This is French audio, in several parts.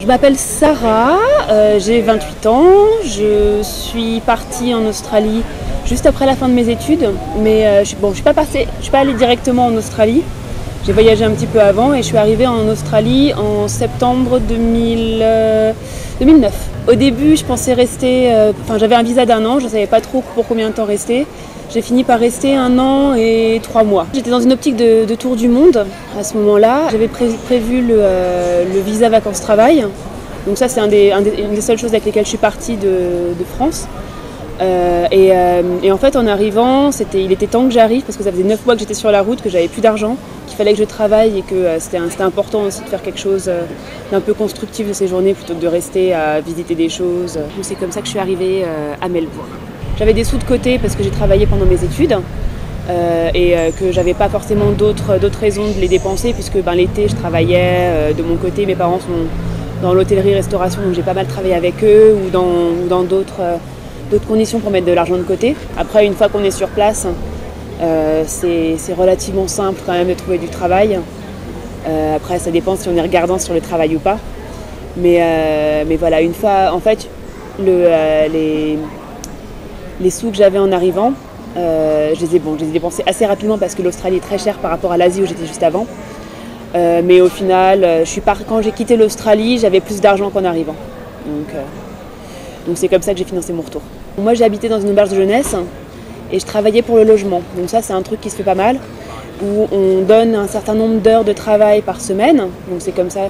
Je m'appelle Sarah, j'ai 28 ans, je suis partie en Australie juste après la fin de mes études, mais je suis pas allée directement en Australie, j'ai voyagé un petit peu avant et je suis arrivée en Australie en septembre 2009. Au début, je pensais rester, j'avais un visa d'1 an, je ne savais pas trop pour combien de temps rester. J'ai fini par rester 1 an et 3 mois. J'étais dans une optique de tour du monde à ce moment-là. J'avais prévu le visa vacances-travail. Donc ça, c'est une des seules choses avec lesquelles je suis partie de France. Et en fait, en arrivant, il était temps que j'arrive parce que ça faisait 9 mois que j'étais sur la route, que j'avais plus d'argent, qu'il fallait que je travaille et que c'était important aussi de faire quelque chose d'un peu constructif de ces journées plutôt que de rester à visiter des choses. Donc c'est comme ça que je suis arrivée à Melbourne. J'avais des sous de côté parce que j'ai travaillé pendant mes études et que j'avais pas forcément d'autres raisons de les dépenser puisque l'été je travaillais de mon côté, mes parents sont dans l'hôtellerie-restauration donc j'ai pas mal travaillé avec eux ou dans d'autres conditions pour mettre de l'argent de côté. Après, une fois qu'on est sur place, c'est relativement simple quand même de trouver du travail. Après, ça dépend si on est regardant sur le travail ou pas. Mais voilà, une fois, en fait, les sous que j'avais en arrivant, je les ai dépensés assez rapidement parce que l'Australie est très chère par rapport à l'Asie où j'étais juste avant. Mais au final, quand j'ai quitté l'Australie, j'avais plus d'argent qu'en arrivant. Donc c'est comme ça que j'ai financé mon retour. Moi j'ai habité dans une auberge de jeunesse et je travaillais pour le logement. Donc ça c'est un truc qui se fait pas mal, où on donne un certain nombre d'heures de travail par semaine. Donc c'est comme ça,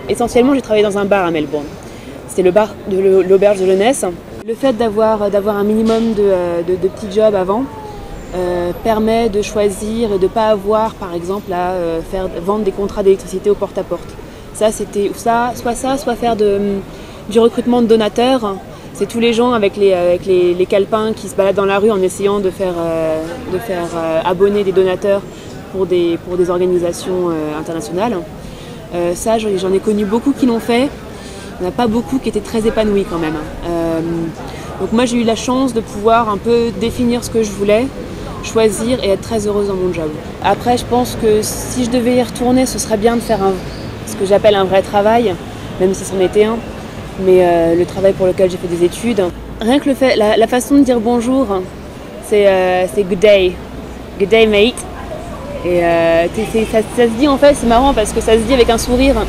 essentiellement j'ai travaillé dans un bar à Melbourne. C'était le bar de l'auberge de jeunesse. Le fait d'avoir un minimum de petits jobs avant permet de choisir et de ne pas avoir par exemple à vendre des contrats d'électricité au porte-à-porte. Ça c'était soit faire du recrutement de donateurs, c'est tous les gens avec les calepins qui se baladent dans la rue en essayant de faire abonner des donateurs pour des organisations internationales. Ça, j'en ai connu beaucoup qui l'ont fait. Il n'y en a pas beaucoup qui étaient très épanouis quand même. Donc moi, j'ai eu la chance de pouvoir un peu définir ce que je voulais, choisir et être très heureuse dans mon job. Après, je pense que si je devais y retourner, ce serait bien de faire ce que j'appelle un vrai travail, même si c'en était un. Mais le travail pour lequel j'ai fait des études, rien que la façon de dire bonjour, c'est good day mate. Et ça se dit en fait, c'est marrant parce que ça se dit avec un sourire.